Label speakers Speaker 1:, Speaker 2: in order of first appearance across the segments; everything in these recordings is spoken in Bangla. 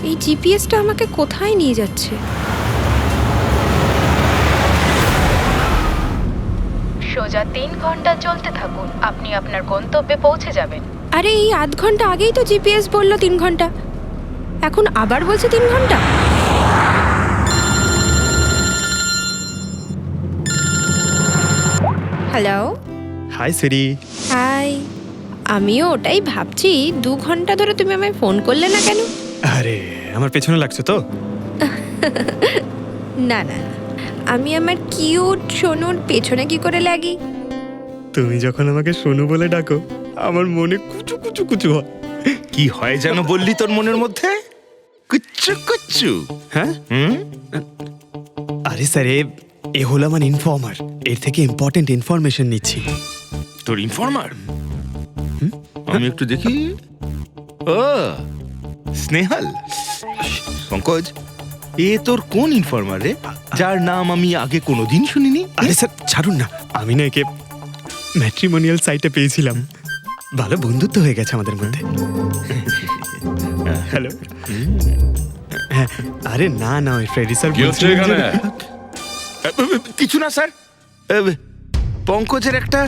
Speaker 1: এই জিপিএসটা আমাকে কোথায় নিয়ে যাচ্ছে?
Speaker 2: সোজা 3 ঘন্টা চলতে থাকুন, আপনি আপনার গন্তব্যে পৌঁছে যাবেন।
Speaker 1: আরে এই আধ ঘন্টা আগেই তো জিপিএস বললো 3 ঘন্টা, এখন আবার বলছে 3 ঘন্টা। হ্যালো।
Speaker 3: হাই সিরি।
Speaker 1: হাই। আমিও ওটাই ভাবছি, 2 ঘন্টা ধরে তুমি আমায় ফোন করলে না কেন?
Speaker 3: আরে আমার পেছনে লাগছে তো।
Speaker 1: না না, আমি আমার কিউট সোনুর পেছনে কি করে লাগি?
Speaker 3: তুমি যখন আমাকে সোনু বলে ডাকো আমার মনে কুচু কুচু কুচু হয়।
Speaker 4: কি হয় যেন বললি তোর মনের মধ্যে? কুচ্চু কুচ্চু।
Speaker 3: হ্যাঁ আরে স্যার এ হলো আমার ইনফর্মার, এর থেকে ইম্পর্টেন্ট ইনফরমেশন নিচ্ছি।
Speaker 4: তোর ইনফর্মার? আমি একটু দেখি। ও স্নেহাল। পঙ্কজ, এ তোর কোন ইনফর্মার রে, যার নাম আমি আগে কোনোদিন শুনিনি?
Speaker 3: আরে স্যার ছাড়ুন না, আমি না একে ম্যাট্রিমোনিয়াল সাইটে পেয়েছিলাম, ভালো বন্ধুত্ব হয়ে গেছে আমাদের মধ্যে। হ্যালো। হ্যাঁ আরে না না ওই ফ্রেডি স্যার
Speaker 4: কিছু না স্যার, পঙ্কজের একটা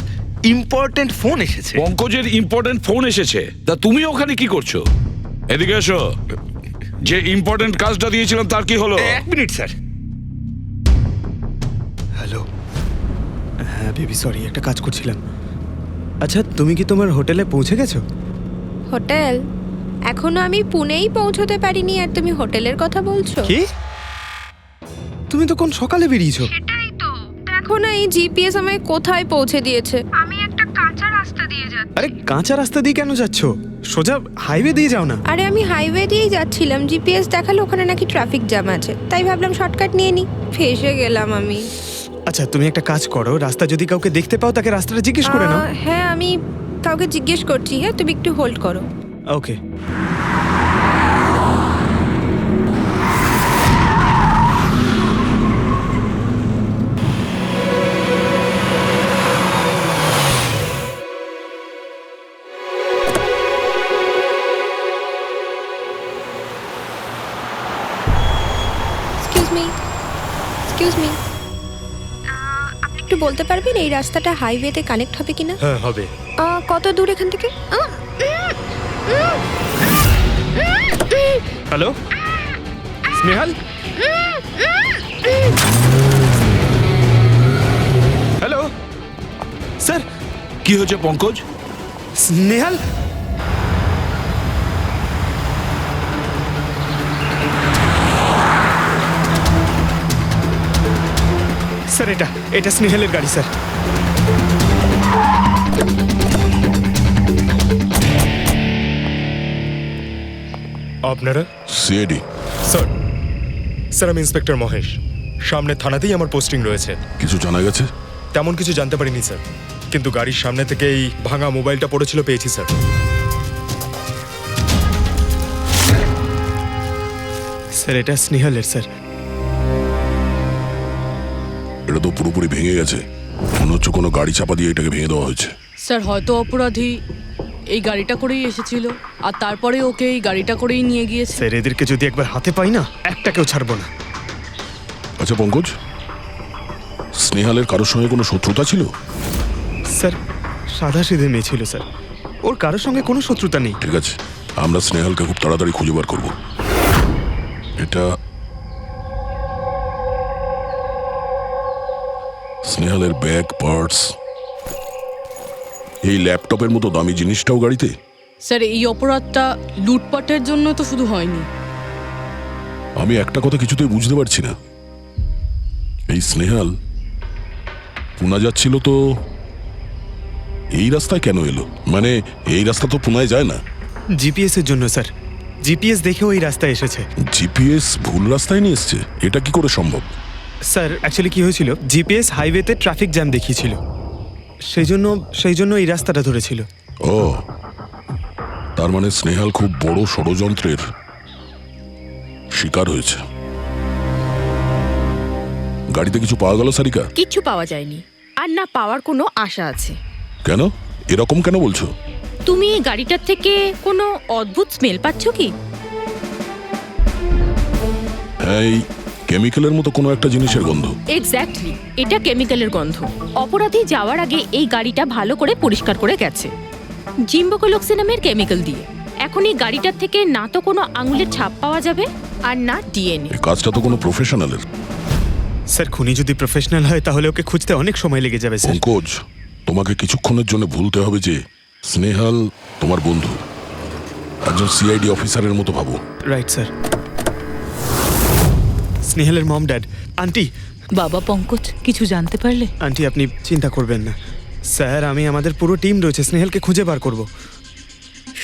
Speaker 4: ইম্পর্টেন্ট ফোন এসেছে।
Speaker 5: পঙ্কজের ইম্পর্টেন্ট ফোন এসেছে, তা তুমি ওখানে কি করছো? এদিকে এসো। যে ইম্পর্টেন্ট কাজটা দিয়েছিলাম তার কি হলো?
Speaker 4: 1 মিনিট স্যার।
Speaker 3: হ্যালো। হ্যাঁ বেবি সরি, একটা কাজ করছিলাম। আচ্ছা তুমি কি তোমার হোটেলে পৌঁছে গেছো?
Speaker 1: হোটেল? এখনো আমি পুনেই পৌঁছতে পারিনি আর তুমি হোটেলের কথা বলছো?
Speaker 3: কি? তুমি তো কোন সকালে বেরিয়েছো?
Speaker 1: সেটাই তো, দেখো না এই জিপিএস আমায় কোথায় পৌঁছে দিয়েছে। আমি একটা কাঁচা রাস্তা দিয়ে যাচ্ছি।
Speaker 3: আরে কাঁচা রাস্তা দিয়ে কেন যাচ্ছো? সোজা হাইওয়ে দিয়ে যাও না।
Speaker 1: আরে আমি হাইওয়ে দিয়েই যাচ্ছিলাম, জিপিএস দেখালো ওখানে নাকি ট্রাফিক জ্যাম আছে, তাই ভাবলাম শর্টকাট নিয়ে নি, ফেসে গেলাম আমি।
Speaker 3: আচ্ছা তুমি একটা কাজ করো, রাস্তা যদি কাউকে দেখতে পাও তাকে রাস্তাটা জিজ্ঞেস করে নাও।
Speaker 1: হ্যাঁ আমি কাউকে জিজ্ঞেস করছি, হ্যাঁ তুমি একটু হোল্ড করো।
Speaker 3: ওকে।
Speaker 1: এক্সকিউজ মি, আপনি একটু বলতে পারবেন এই রাস্তাটা হাইওয়েতে কানেক্ট হবে কিনা?
Speaker 3: হ্যাঁ হবে।
Speaker 1: কত দূর এখান থেকে?
Speaker 3: হ্যালো স্নেহাল। Hello sir.
Speaker 5: কি হয়েছে পঙ্কজ?
Speaker 3: স্নেহাল স্যার, এটা স্নেহালের গাড়ি স্যার।
Speaker 6: আপনারা?
Speaker 7: সিআইডি।
Speaker 6: স্যার আমি ইন্সপেক্টর মহেশ, সামনে থানাতেই আমার পোস্টিং রয়েছে।
Speaker 7: কিছু জানা গেছে?
Speaker 6: তেমন কিছু জানতে পারিনি স্যার, কিন্তু গাড়ির সামনে থেকে এই ভাঙা মোবাইলটা পড়েছিল, পেয়েছি স্যার।
Speaker 3: স্যার এটা স্নেহালের স্যার।
Speaker 7: এটা তো পুরোপুরি ভেঙে গেছে, মনে হচ্ছে কোনো গাড়ি চাপা দিয়ে এটাকে ভেঙে দেওয়া হয়েছে।
Speaker 8: স্যার হয়তো অপরাধী এই গাড়িটা করেই এসেছিল আর তারপরে ওকে এই গাড়িটা করেই নিয়ে গিয়েছে।
Speaker 3: স্যার এদেরকে যদি একবার হাতে পাই না, একটাকেও ছাড়বো না।
Speaker 7: আচ্ছা পঙ্কজ, স্নেহালের কারোর সঙ্গে কোনো শত্রুতা ছিল?
Speaker 3: স্যার সাদা সিধে মেয়ে ছিল স্যার, ওর কারোর সঙ্গে কোনো শত্রুতা নেই।
Speaker 7: ঠিক আছে, আমরা স্নেহালকে খুব তাড়াতাড়ি খুঁজে বার করবো। এটা স্নেহালের ব্যাগ, পার্টস, এই ল্যাপটপের মতো দামি জিনিসটাও গাড়িতে?
Speaker 8: স্যার এই অপরাধটা লুটপাটের জন্য তো শুধু হয়নি।
Speaker 7: আমি একটা কথা কিছুতেই বুঝতে পারছি না, এই স্নেহাল পুনা যাচ্ছিল তো এই রাস্তায় কেন এলো? মানে এই রাস্তা তো পুনায় যায় না।
Speaker 3: জিপিএস এর জন্য স্যার, জিপিএস দেখে ওই রাস্তায় এসেছে।
Speaker 7: জিপিএস ভুল রাস্তায় নিয়ে এসছে, এটা কি করে সম্ভব?
Speaker 3: স্যার অ্যাকচুয়ালি কি হয়েছিল, জিপিএস হাইওয়েতে ট্রাফিক জ্যাম দেখিয়েছিল, সেই জন্য এই রাস্তাটা ধরেছিল।
Speaker 7: ও, তার মানে স্নেহাল খুব বড় ষড়যন্ত্রের শিকার হয়েছে। গাড়িতে কিছু পাওয়া গেল সারিকা?
Speaker 2: কিচ্ছু পাওয়া যায়নি, আর না পাওয়ার কোনো আশা আছে।
Speaker 7: কেন এরকম কেন বলছো?
Speaker 2: তুমি এই গাড়িটার থেকে কোনো অদ্ভুত স্মেল পাচ্ছ কি?
Speaker 7: এই কেমিক্যালের মতো কোনো একটা জিনিসের গন্ধ।
Speaker 9: এক্স্যাক্টলি, এটা কেমিক্যালের গন্ধ। অপরাধী যাওয়ার আগে এই গাড়িটা ভালো করে পরিষ্কার করে গেছে জিম্বোকোলক্সি নামের কেমিক্যাল দিয়ে। এখন এই গাড়িটার থেকে না তো কোনো আঙুলের ছাপ পাওয়া যাবে আর না ডিএনএ।
Speaker 7: এই কাজটা তো কোনো প্রফেশনালের।
Speaker 3: স্যার খুনি যদি প্রফেশনাল হয় তাহলে ওকে খুঁজতে অনেক সময় লেগে যাবে স্যার।
Speaker 7: পঙ্কজ, তোমাকে কিছুক্ষণের জন্য ভুলতে হবে যে স্নেহাল তোমার বন্ধু, একজন সিআইডি অফিসারের মতো ভাবো।
Speaker 3: Right sir. স্নেহালের মম ড্যাড, আন্টি।
Speaker 8: বাবা পঙ্কজ, কিছু জানতে পারলে?
Speaker 3: আন্টি আপনি চিন্তা করবেন না স্যার, আমি আমাদের পুরো টিম রয়েছে, স্নেহালকে খুঁজে বার করব।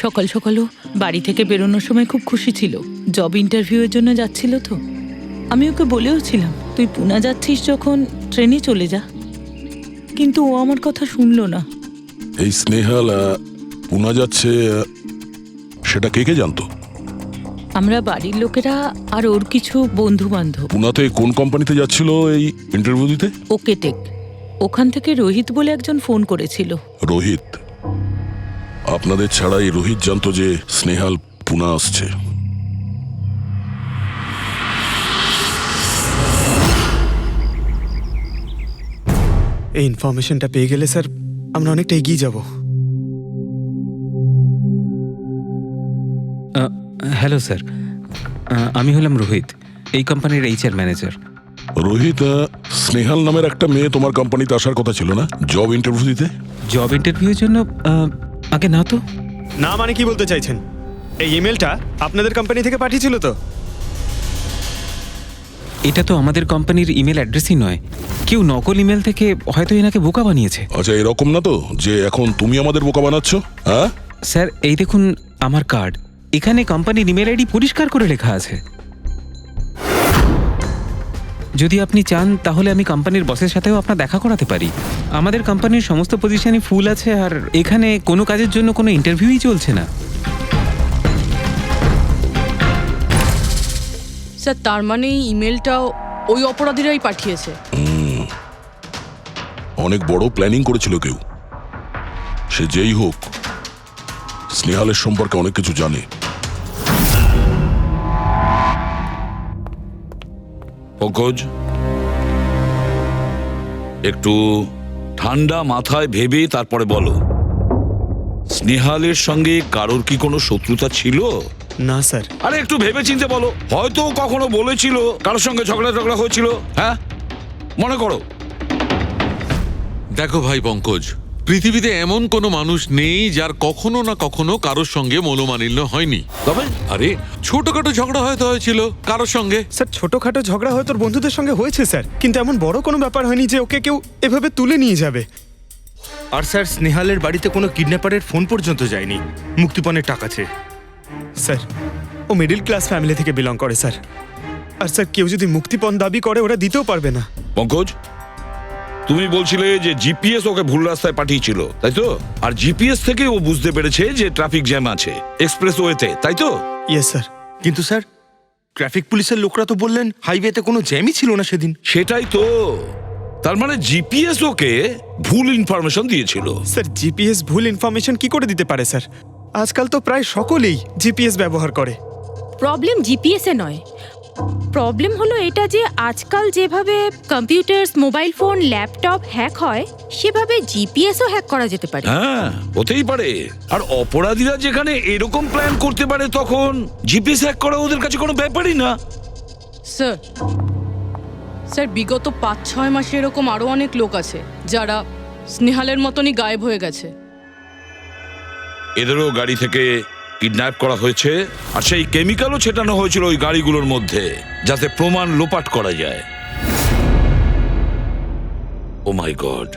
Speaker 8: সকাল সকালও বাড়ি থেকে বেরোনোর সময় খুব খুশি ছিল, জব ইন্টারভিউয়ের জন্য যাচ্ছিল তো। আমি ওকে বলেও ছিলাম তুই পুনা যাচ্ছিস যখন ট্রেনে চলে যা, কিন্তু ও আমার কথা শুনলো না।
Speaker 7: এই স্নেহাল পুনা যাচ্ছে, সেটা কে কে জানতো?
Speaker 8: আমরা বাড়ির লোকেরা আর ওর কিছু বন্ধু বান্ধব।
Speaker 7: পুনাতে কোন কোম্পানিতে যাচ্ছিল এই ইন্টারভিউ দিতে?
Speaker 8: Okay take. ওখান থেকে রোহিত বলে একজন ফোন করেছিল।
Speaker 7: রোহিত? আপনাদের ছাড়া এই রোহিত জানতো যে স্নেহাল পুনা আসছে?
Speaker 3: এই ইনফরমেশনটা পেয়ে গেলে স্যার আমরা অনেকটা এগিয়ে যাব।
Speaker 10: হ্যালো স্যার, আমি হলাম রোহিত, এই কোম্পানির এইচআর ম্যানেজার।
Speaker 7: রোহিত, স্নেহাল নামের একটা মেয়ে তোমার কোম্পানিতে আসার কথা ছিল না জব ইন্টারভিউ দিতে?
Speaker 10: জব ইন্টারভিউর জন্য? আগে না তো।
Speaker 3: না মানে কি বলতে চাইছেন? এই ইমেলটা আপনাদের কোম্পানি থেকে পাঠিয়েছিল তো?
Speaker 10: এটা তো আমাদের কোম্পানির ইমেল অ্যাড্রেসই নয়, কেউ নকল ইমেল থেকে হয়তো এনাকে বোকা বানিয়েছে।
Speaker 7: আচ্ছা, এরকম না তো যে এখন তুমি আমাদের বোকা বানাচ্ছ? হ্যাঁ
Speaker 10: স্যার, এই দেখুন আমার কার্ড, এখানে কোম্পানির ইমেল আইডি পরিষ্কার করে লেখা আছে। যদি আপনি চান তাহলে আমি কোম্পানির বসের সাথেও আপনার দেখা করাতে পারি। আমাদের কোম্পানির সমস্ত পজিশনই ফুল আছে, আর এখানে কোনো কাজের জন্য কোনো ইন্টারভিউই চলছে না।
Speaker 8: স্যার, তার মানে এই ইমেলটাও ওই অপরাধীরাই পাঠিয়েছে।
Speaker 7: অনেক বড় প্ল্যানিং করেছিল কেউ। সে যেই হোক, স্নেহালের সম্পর্কে অনেক কিছু জানে।
Speaker 5: পঙ্কজ, একটু ঠান্ডা মাথায় ভেবে তারপরে বলো, স্নেহালের সঙ্গে কারোর কি কোনো শত্রুতা ছিল?
Speaker 3: না স্যার।
Speaker 5: আরে একটু ভেবে চিন্তে বলো, হয়তো কখনো বলেছিল কারোর সঙ্গে ঝগড়া হয়েছিল। হ্যাঁ, মনে করো।
Speaker 11: দেখো ভাই পঙ্কজ, পৃথিবীতে এমন কোনো মানুষ নেই যার কখনো না কখনো কারোর সঙ্গে মনোমালিন্য হয়নি।
Speaker 5: তবে
Speaker 11: আরে ছোটখাটো ঝগড়া হয়তো হয়েছিল কারোর সঙ্গে।
Speaker 3: স্যার ছোটখাটো ঝগড়া হয়তো ওর বন্ধুদের সঙ্গে হয়েছে স্যার, কিন্তু এমন বড় কোনো ব্যাপার হয়নি যে ওকে কেউ এভাবে তুলে নিয়ে যাবে।
Speaker 4: আর স্যার, স্নেহালের বাড়িতে কোনো কিডন্যাপারের ফোন পর্যন্ত যায়নি মুক্তিপণের টাকা চেয়ে।
Speaker 3: স্যার ও মিডল ক্লাস ফ্যামিলি থেকে বিলং করে স্যার, আর স্যার কেউ যদি মুক্তিপণ দাবি করে ওরা দিতেও পারবে না।
Speaker 5: পঙ্কজ, তুমি বলছিলে যে জিপিএস ওকে ভুল রাস্তায় পাঠিয়েছিল, তাই তো? আর জিপিএস থেকে ও বুঝতে পেরেছে যে ট্রাফিক জ্যাম আছে এক্সপ্রেসওয়েতে, তাই তো?
Speaker 3: Yes sir.
Speaker 4: কিন্তু স্যার, ট্রাফিক পুলিশের লোকরা তো বললেন হাইওয়েতে কোনো জ্যামই ছিল না সেদিন।
Speaker 5: সেটাই তো, তার মানে জিপিএস ওকে ভুল ইনফরমেশন দিয়েছিল।
Speaker 3: স্যার জিপিএস ভুল ইনফরমেশন কি করে দিতে পারে স্যার? আজকাল তো প্রায় সকলেই জিপিএস ব্যবহার করে।
Speaker 9: প্রবলেম জিপিএসে নয়, প্রবলেম হলো এটা যে আজকাল যেভাবে computers, mobile phone, laptop hack হয়, সেভাবে জিপিএসও হ্যাক করা যেতে পারে।
Speaker 5: হ্যাঁ, হতেই পারে। আর অপরাধীরা যেখানে এরকম প্ল্যান করতে পারে, তখন জিপিএস হ্যাক করা ওদের কাছে কোনো ব্যাপারই না।
Speaker 8: স্যার, স্যার বিগত 5-6 মাসে এরকম আরো অনেক লোক আছে যারা স্নেহালের মতনই গায়েব হয়ে গেছে।
Speaker 5: এদেরও গাড়ি থেকে কিডন্যাপ করা হয়েছে, আর সেই কেমিক্যালও ছেটানো হয়েছিল ওই গাড়িগুলোর মধ্যে, যাতে প্রমাণ লোপাট করা যায়। ও মাই গড,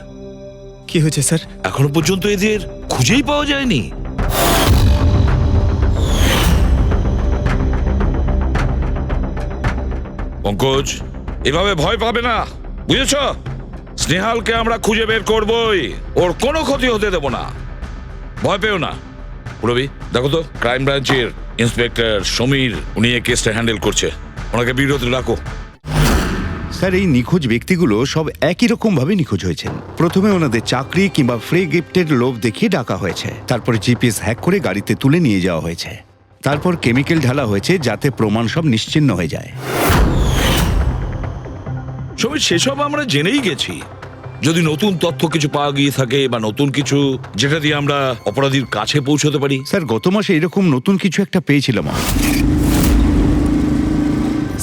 Speaker 3: কি হয়েছে স্যার?
Speaker 5: এখনো পর্যন্ত এদের খুঁজেই পাওয়া যায়নি। পঙ্কজ, এভাবে ভয় পাবে না, বুঝেছ? স্নেহালকে আমরা খুঁজে বের করবই, ওর কোনো ক্ষতি হতে দেব না, ভয় পেও না। রবি, দেখো তো ক্রাইম ব্রাঞ্চের ইন্সপেক্টর সমীর, উনি এই কেসটা হ্যান্ডেল করছে, ওনাকে বিরতি রাখো।
Speaker 12: স্যার, এই নিখোঁজ ব্যক্তিগুলো সব একই রকম ভাবে নিখোঁজ হয়েছেন। প্রথমে ওনাদের চাকরি কিংবা ফ্রি গিফটের লোভ দেখিয়ে ডাকা হয়েছে, তারপরে জিপিএস হ্যাক করে গাড়িতে তুলে নিয়ে যাওয়া হয়েছে, তারপর কেমিক্যাল ঢালা হয়েছে যাতে প্রমাণ সব নিশ্চিহ্ন হয়ে যায়।
Speaker 5: সমীর, সেসব আমরা জেনেই গেছি। যদি নতুন তথ্য কিছু পাওয়া গিয়ে থাকে বা নতুন কিছু যেটা দিয়ে আমরা অপরাধীর কাছে পৌঁছতে পারি।
Speaker 12: স্যার গত মাসে এরকম নতুন কিছু একটা পেয়েছিলাম আমি।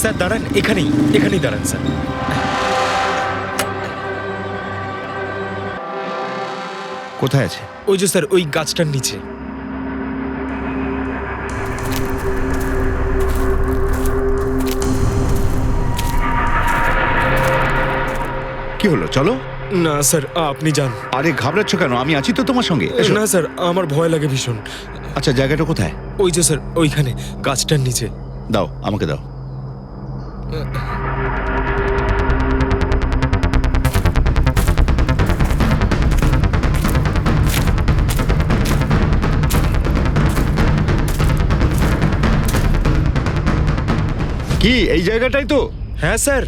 Speaker 6: স্যার দাঁড়ান, এখানেই দাঁড়ান স্যার।
Speaker 12: কোথায় আছে?
Speaker 6: ওই যে স্যার, ওই গাছটার নিচে।
Speaker 12: কি হলো, চলো।
Speaker 6: না স্যার, আপনি যান।
Speaker 12: আরে ঘাবড়াচ্ছ কেন? আমি আছি তো তোমার সঙ্গে, এসো।
Speaker 6: না স্যার, আমার ভয় লাগে ভীষণ।
Speaker 12: আচ্ছা, জায়গাটা কোথায়?
Speaker 6: ওই যে স্যার, ওইখানে গাছটার নিচে।
Speaker 12: দাও, আমাকে দাও। কি এই জায়গাটাই তো?
Speaker 6: হ্যাঁ স্যার।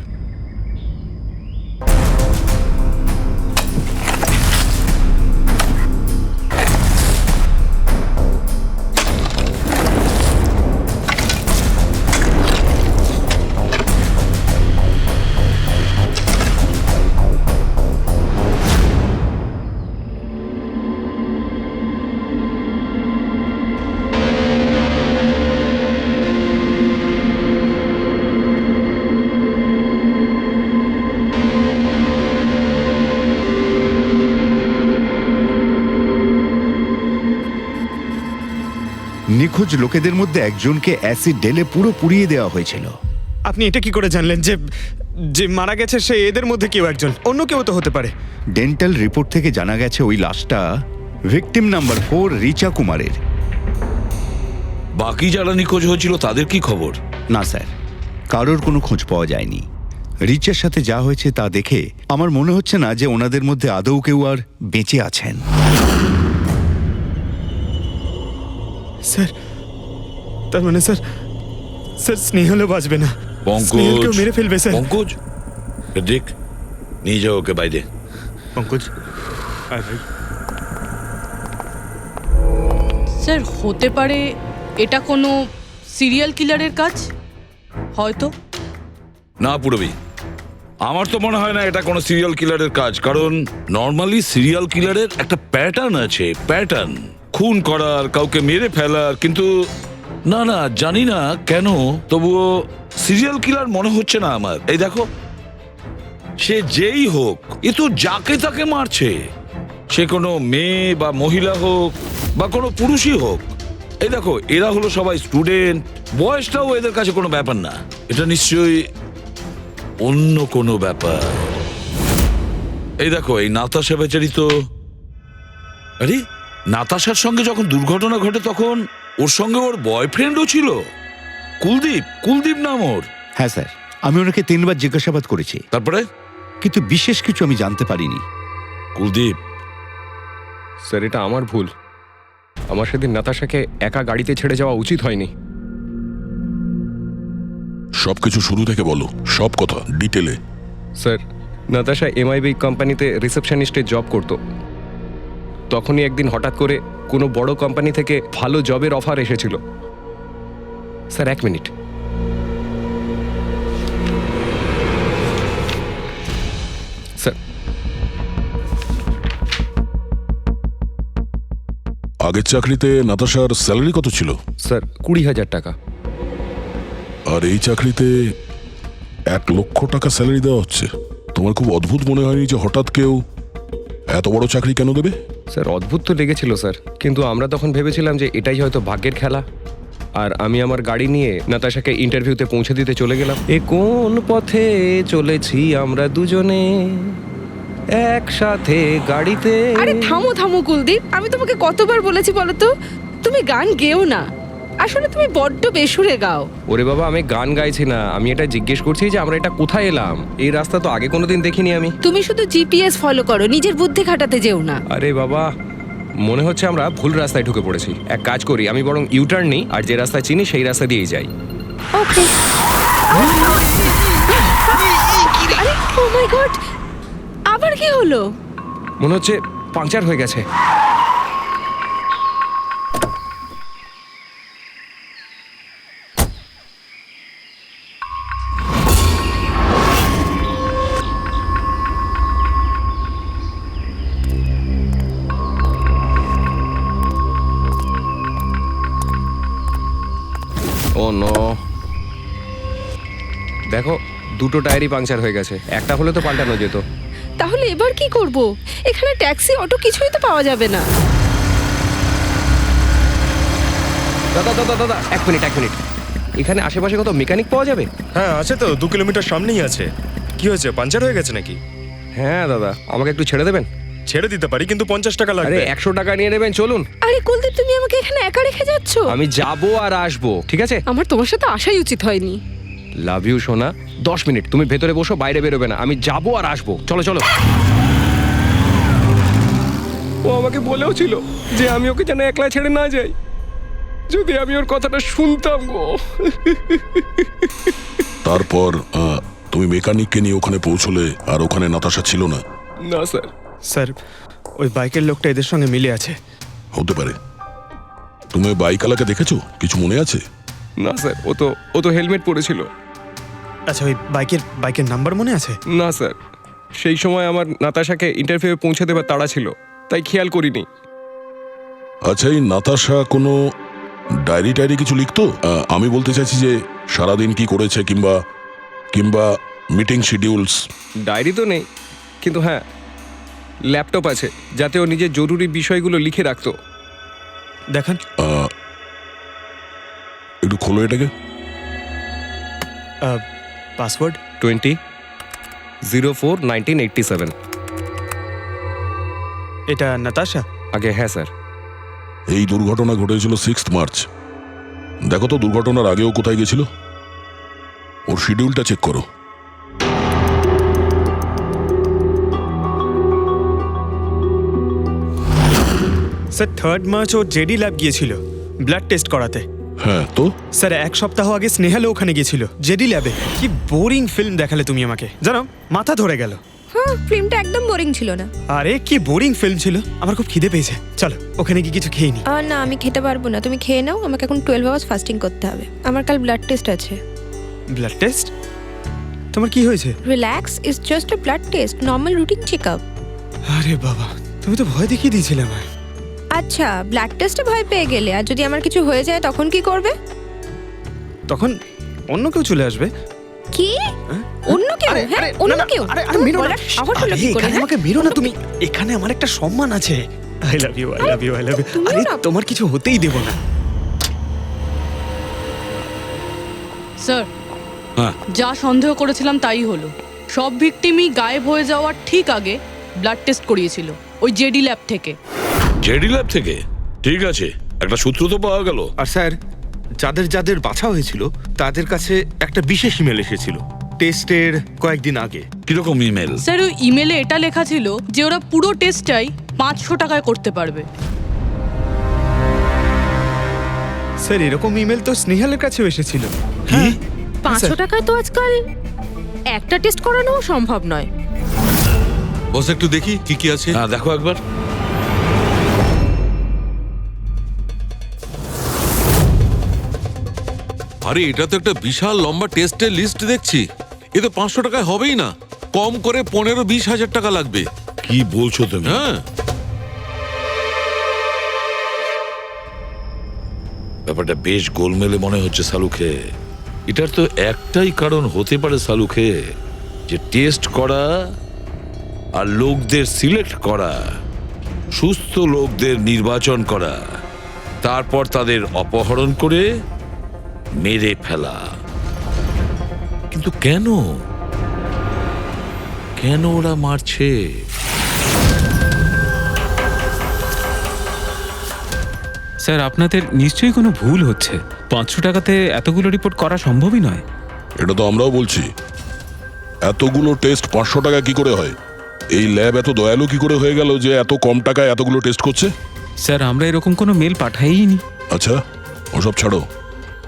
Speaker 12: নিখোঁজ লোকেদের মধ্যে একজনকে অ্যাসিড ঢেলে পুরো পুড়িয়ে দেওয়া হয়েছিল।
Speaker 3: আপনি এটা কি করে জানলেন যে যে মারা গেছে সে এদের মধ্যে কেউ একজন? অন্য কেউ তো হতে পারে।
Speaker 12: ডেন্টাল রিপোর্ট থেকে জানা গেছে ওই লাশটা ভিকটিম নাম্বার 4 রিচা কুমারের।
Speaker 5: বাকি যারা নিখোঁজ হয়েছিল তাদের কি খবর?
Speaker 12: না স্যার, কারোর কোনো খোঁজ পাওয়া যায়নি। রিচার সাথে যা হয়েছে তা দেখে আমার মনে হচ্ছে না যে ওনাদের মধ্যে আদৌ কেউ আর বেঁচে আছেন।
Speaker 3: স্যার, তার মানে স্যার স্নেহালও বাঁচবে না।
Speaker 5: পঙ্কজ,
Speaker 3: স্নেহালকেও মেরে ফেলবে স্যার।
Speaker 5: পঙ্কজ, দেখ, নিয়ে যাও ওকে বাইরে।
Speaker 3: পঙ্কজ, আয় ভাই।
Speaker 13: স্যার, হতে পারে এটা কোনো সিরিয়াল কিলারের কাজ, হয়তো।
Speaker 5: না পুরবি, আমার তো মনে হয় না এটা কোনো সিরিয়াল কিলারের কাজ। কারণ নর্মালি সিরিয়াল কিলারের একটা প্যাটার্ন আছে, প্যাটার্ন খুন করার, কাউকে মেরে ফেলার। কিন্তু না না, জানি না কেন, তবুও সিরিয়াল কিলার মনে হচ্ছে না আমার। এই দেখো, সে যেই হোক, এ তো যাকে তাকে মারছে। সে কোনো মেয়ে বা মহিলা হোক বা কোনো পুরুষই হোক। এই দেখো, এরা হলো সবাই স্টুডেন্ট, বয়সটাও এদের কাছে কোনো ব্যাপার না। এটা নিশ্চয়ই অন্য কোনো ব্যাপার। এই দেখো, এই নাতাশা বেচারি তো, আরে নাতাশার সঙ্গে যখন দুর্ঘটনা ঘটে তখন ওর সঙ্গে ওর বয়ফ্রেন্ডও ছিল, কুলদীপ নাম ওর।
Speaker 12: হ্যাঁ স্যার, আমি ওনাকে 3 বার জিজ্ঞাসাবাদ করেছি,
Speaker 5: তারপরে
Speaker 12: কিন্তু বিশেষ কিছু আমি জানতে পারিনি।
Speaker 5: কুলদীপ
Speaker 14: স্যার, এটা আমার ভুল। আমার সেদিন নাতাশাকে একা গাড়িতে ছেড়ে যাওয়া উচিত হয়নি।
Speaker 7: সবকিছু শুরু থেকে বলো, সব কথা ডিটেলে।
Speaker 14: স্যার, নাতাশা MIB কোম্পানিতে রিসেপশনিস্টের জব করত। তখনই একদিন হঠাৎ করে কোনো বড় কোম্পানি থেকে ভালো জবের অফার এসেছিল। Sir, 1 minute. স্যার,
Speaker 7: আগের চাকরিতে নাতাশার স্যালারি কত ছিল?
Speaker 14: স্যার, 20,000 টাকা।
Speaker 7: আর এই চাকরিতে 1 লক্ষ টাকা স্যালারি দেওয়া হচ্ছে। তোমার খুব অদ্ভুত মনে হয়নি যে হঠাৎ কেউ এত বড় চাকরি কেন দেবে?
Speaker 14: স্যার, অদ্ভুত তো লেগেছিল স্যার, কিন্তু আমরা তখন ভেবেছিলাম যে এটাই হয়তো ভাগ্যের খেলা। আর আমি আমার গাড়ি নিয়ে নাতাশাকে ইন্টারভিউতে পৌঁছে দিতে চলে গেলাম। এ কোন পথে চলেছি আমরা দুজনে একসাথে গাড়িতে।
Speaker 13: আরে থামো থামো কুলদীপ, আমি তোমাকে কতবার বলেছি বলো তো, তুমি গান গেও না। আসলে তুমি বড্ড বেসুরে গাও।
Speaker 14: ওরে বাবা, আমি গান গাইছি না, আমি এটা জিজ্ঞেস করছি যে আমরা এটা কোথায় এলাম। এই রাস্তা তো আগে কোনোদিন দেখিনি আমি।
Speaker 13: তুমি শুধু জিপিএস ফলো করো, নিজের বুদ্ধি খাটাতে যেও না।
Speaker 14: আরে বাবা, মনে হচ্ছে আমরা ভুল রাস্তায় ঢুকে পড়েছি। এক কাজ করি, আমি বরং ইউটার্ন নিই, আর যে রাস্তা চিনি সেই রাস্তা দিয়েই যাই।
Speaker 13: ওকে। আরে ও মাই গড, আবার কি হলো?
Speaker 14: মনে হচ্ছে পাংচার হয়ে গেছে। দেখো দুটো টায়ারই পাংচার হয়ে গেছে, একটা হলে তো পাল্টানো যেত।
Speaker 13: তাহলে এবার কি করব? এখানে ট্যাক্সি অটো কিছুই তো পাওয়া যাবে না।
Speaker 14: দাদা দাদা দাদা এক মিনিট। এখানে আশেপাশে কত মেকানিক পাওয়া যাবে?
Speaker 6: হ্যাঁ আছে তো, 2 কিলোমিটার সামনেই আছে। কি হয়েছে, পাঞ্চার হয়ে গেছে নাকি?
Speaker 14: হ্যাঁ দাদা, আমাকে একটু ছেড়ে দেবেন?
Speaker 6: ছেড়ে দিতে পারি, কিন্তু 50 টাকা
Speaker 14: আরে
Speaker 6: লাগবে।
Speaker 14: 100 টাকা নিয়ে নেবেন, চলুন।
Speaker 13: আরে কুলদীপ, তুমি আমাকে এখানে একা রেখে যাচ্ছ?
Speaker 14: আমি যাবো আর আসবো, ঠিক আছে?
Speaker 13: আমার তোমার সাথে আসাই উচিত হয়নি।
Speaker 14: লাভ ইউ সোনা। 10 মিনিট তুমি ভেতরে বসো, বাইরে বেরোবে না। আমি যাবো আর আসবো, চলো চলো। ও আমাকে বলেও ছিল যে আমি ওকে যেন একলা ছেড়ে না যাই। যদি আমি ওর কথাটা শুনতাম গো।
Speaker 7: তারপর তুমি মেকানিককে নিয়ে ওখানে পৌঁছলে, আর ওখানে নাতাশা ছিল না?
Speaker 14: না স্যার।
Speaker 3: স্যার, ওই বাইকের লোকটা এদের সঙ্গে মিলে আছে।
Speaker 7: হতে পারে। তুমি বাইকওয়ালাকে দেখেছো? কিছু মনে আছে?
Speaker 14: না স্যার, ও তো হেলমেট পরেছিল।
Speaker 3: আচ্ছা, ওই বাইকের নাম্বার মনে আছে?
Speaker 14: না স্যার, সেই সময় আমার নাতাশাকে ইন্টারভিউ পৌঁছে দেবার তাড়া ছিল, তাই খেয়াল করিনি।
Speaker 7: আচ্ছা, এই নাতাশা কোনো ডায়েরি কিছু লিখতো? আমি বলতে চাইছি যে সারাদিন কি করেছে, কিংবা মিটিং শিডিউলস।
Speaker 14: ডায়েরি তো নেই, কিন্তু হ্যাঁ ল্যাপটপ আছে, যাতে ও নিজের জরুরি বিষয়গুলো লিখে রাখতো।
Speaker 3: দেখান।
Speaker 7: একটু খোলো এটাকে।
Speaker 3: পাসওয়ার্ড
Speaker 14: 20/04/1987।
Speaker 3: এটা নাতাশা?
Speaker 14: আগে হ্যাঁ স্যার।
Speaker 7: এই দুর্ঘটনা ঘটেছিল 6 মার্চ। দেখো তো দুর্ঘটনার আগেও কোথায় গেছিল। ওর শিডিউলটা চেক করো।
Speaker 3: স্যার 3 মার্চ ও জেডি ল্যাব গিয়েছিল ব্লাড টেস্ট করাতে।
Speaker 7: হ্যাঁ তো?
Speaker 3: স্যার 1 সপ্তাহ আগে স্নেহালও ওখানে গিয়েছিল জেডি ল্যাবে। কি বোরিং ফিল্ম দেখালে তুমি আমাকে, জানো মাথা ধরে গেল।
Speaker 1: হ্যাঁ, ফিল্মটা একদম বোরিং ছিল না।
Speaker 3: আরে কি বোরিং ফিল্ম ছিল। আমার খুব খিদে পেয়েছে, চলো ওখানে গিয়ে কিছু খেয়ে নি।
Speaker 1: না, আমি খেতে পারবো না, তুমি খেয়ে নাও। আমাকে এখন 12 আওয়ার্স ফাস্টিং করতে হবে। আমার কাল ব্লাড টেস্ট আছে।
Speaker 3: Blood test? তোমার কি হয়েছে?
Speaker 1: Relax, it's just a blood test, normal routine checkup.
Speaker 3: আরে বাবা, তুমি তো ভয় দেখিয়ে দিয়েছিলে আমায়।
Speaker 1: আচ্ছা, ব্লাড টেস্টে ভয় পেয়ে গেলে, আর যদি আমার কিছু হয়ে যায় তখন কি করবে?
Speaker 3: তখন অন্য কেউ চলে আসবে।
Speaker 1: কি? অন্য কেউ? হ্যাঁ, অন্য কেউ?
Speaker 3: আরে মেরো না,
Speaker 1: আবার হলো কি করে?
Speaker 3: আমাকে মেরো না তুমি। এখানে আমার একটা সম্মান আছে। I love you, I love you, I love you. আরে তোমার কিছু হতেই দেব না।
Speaker 9: স্যার,
Speaker 5: হ্যাঁ
Speaker 9: যা সন্দেহ করেছিলাম তাই হলো। সব ভিকটিমই গায়েব হয়ে যাওয়ার ঠিক আগে ব্লাড টেস্ট করিয়েছিল ওই জেডি ল্যাব থেকে।
Speaker 5: জেডি ল্যাব থেকে? ঠিক আছে, একটা সূত্র তো পাওয়া গেল।
Speaker 4: আর স্যার, যাদের বাছা হয়েছিল তাদের কাছে একটা বিশেষ ইমেল এসেছিল টেস্টের কয়েকদিন আগে।
Speaker 5: কিরকম ইমেল?
Speaker 9: স্যার, ওই ইমেলে এটা লেখা ছিল যে ওরা পুরো টেস্টটাই 500 টাকায় করতে পারবে।
Speaker 3: স্যার, এরকম ইমেল তো স্নেহালের কাছেও এসেছিল।
Speaker 9: হ্যাঁ, 500 টাকায় তো আজকাল একটা টেস্ট করানোও সম্ভব নয়।
Speaker 11: বস একটু দেখি কি কি আছে।
Speaker 5: হ্যাঁ দেখো একবার।
Speaker 11: আরে এটা তো একটা বিশাল লম্বা টেস্টের লিস্ট দেখছি। এ তো 500 টাকায় হবেই না, কম করে 15-20 হাজার টাকা লাগবে।
Speaker 5: কি বলছো তুমি?
Speaker 11: হ্যাঁ,
Speaker 5: ব্যাপারটা বেশ গোলমেলে মনে হচ্ছে সালুখে। এটার তো একটাই কারণ হতে পারে সালুখে, যে টেস্ট করা আর লোকদের সিলেক্ট করা, সুস্থ লোকদের নির্বাচন করা, তারপর তাদের অপহরণ করে মেরে ফেলা। কিন্তু কেন ওরা মারছে?
Speaker 10: স্যার, আপনাদের নিশ্চয়ই কোনো ভুল হচ্ছে। 500 টাকাতে এতগুলো রিপোর্ট করা সম্ভবই নয়।
Speaker 7: এটা তো আমরাও বলছি। এতগুলো টেস্ট 500 টাকা কি করে হয়? এই ল্যাব এত দয়ালু কি করে হয়ে গেল যে এত কম টাকায় এতগুলো টেস্ট করছে?
Speaker 10: স্যার, আমরা এরকম কোনো মেল পাঠাইনি।
Speaker 7: আচ্ছা, ওসব ছাড়ো।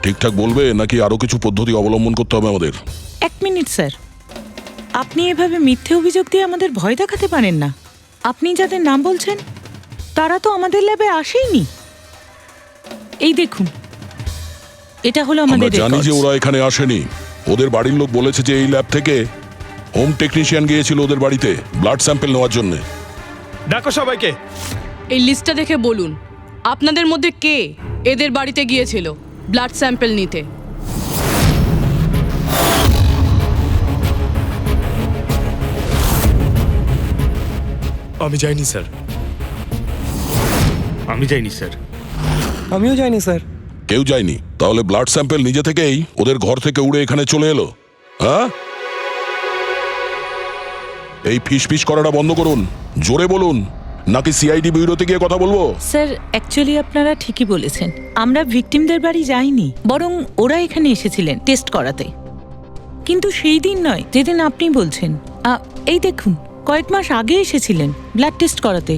Speaker 7: ঠিকঠাক বলবে নাকি আরো কিছু পদ্ধতি অবলম্বন করতে হবে আমাদের?
Speaker 8: 1 মিনিট স্যার, আপনি এভাবে মিথ্যে অভিযোগ দিয়ে আমাদের ভয় দেখাতে পারেন না। আপনি যাদের নাম বলছেন তারা তো আমাদের ল্যাবে আসেইনি। এই দেখুন, এটা হলো আমাদের
Speaker 7: আমরা জানি যে ওরা এখানে আসেনি। ওদের বাড়ির লোক বলেছে যে এই ল্যাব থেকে হোম টেকনিশিয়ান গিয়েছিল ওদের বাড়িতে ব্লাড স্যাম্পল নেওয়ার জন্য।
Speaker 3: ডাকো সবাইকে।
Speaker 9: এই লিস্টটা দেখে বলুন আপনাদের মধ্যে কে এদের বাড়িতে গিয়েছিল ব্লাড স্যাম্পল নিতে।
Speaker 6: আমি যাইনি স্যার।
Speaker 4: আমি যাইনি স্যার।
Speaker 14: আমিও যাইনি স্যার।
Speaker 7: কেউ যায়নি? তাহলে ব্লাড স্যাম্পল নিজে থেকেই ওদের ঘর থেকে উড়ে এখানে চলে এলো? হ্যাঁ, এই ফিস করাটা বন্ধ করুন, জোরে বলুন, নাকি সিআইডি ব্যুরোতে গিয়ে কথা বলবো?
Speaker 8: স্যার অ্যাকচুয়ালি আপনারা ঠিকই বলেছেন, আমরা ভিকটিমদের বাড়ি যাইনি, বরং ওরা এখানে এসেছিলেন টেস্ট করাতে। কিন্তু সেই দিন নয় যেদিন আপনি বলছেন। এই দেখুন, কয়েক মাস আগে এসেছিলেন ব্লাড টেস্ট করাতে,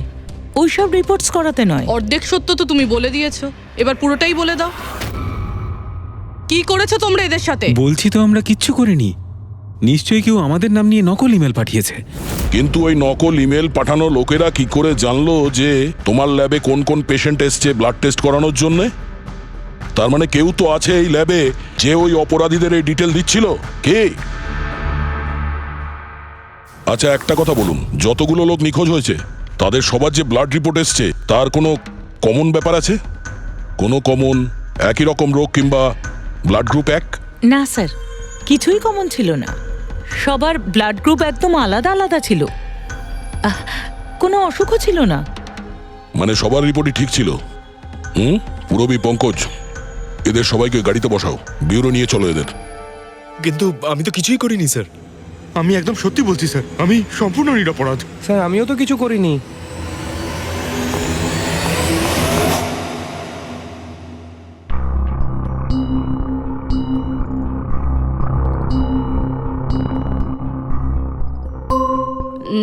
Speaker 8: ওইসব রিপোর্টস করাতে নয়।
Speaker 13: অর্ধেক সত্য তো তুমি বলে দিয়েছো, এবার পুরোটাই বলে দাও। কি করেছো তোমরা এদের সাথে?
Speaker 10: বলছি তো আমরা কিচ্ছু করিনি। নিশ্চয়ই কেউ আমাদের নাম নিয়ে নকল ইমেল পাঠিয়েছে।
Speaker 7: কিন্তু ওই নকল ইমেল পাঠানো লোকেরা কি করে জানলো যে তোমার ল্যাবে কোন কোন পেশেন্ট এসছে ব্লাড টেস্ট করানোর জন্য? তার মানে কেউ তো আছে এই ল্যাবে যে ওই অপরাধীদের এই ডিটেল দিচ্ছিল। কে? আচ্ছা একটা কথা বলুন, যতগুলো লোক নিখোঁজ হয়েছে তাদের সবার যে ব্লাড রিপোর্ট এসছে তার কোনো কমন ব্যাপার আছে? কোনো কমন একই রকম রোগ কিংবা ব্লাড গ্রুপ এক?
Speaker 8: না স্যার, কিছুই কমন ছিল না। সবার ব্লাড গ্রুপ একদম আলাদা আলাদা ছিল, কোনো অসুখও ছিল না।
Speaker 7: মানে সবার রিপোর্টই ঠিক ছিল? পুরবী, পঙ্কজ, এদের সবাইকে গাড়িতে বসাও, ব্যুরো নিয়ে চলো এদের।
Speaker 6: কিন্তু আমি তো কিছুই করিনি স্যার।
Speaker 4: আমি একদম সত্যি বলছি স্যার, আমি সম্পূর্ণ নিরপরাধ।
Speaker 14: স্যার আমিও তো কিছু করিনি।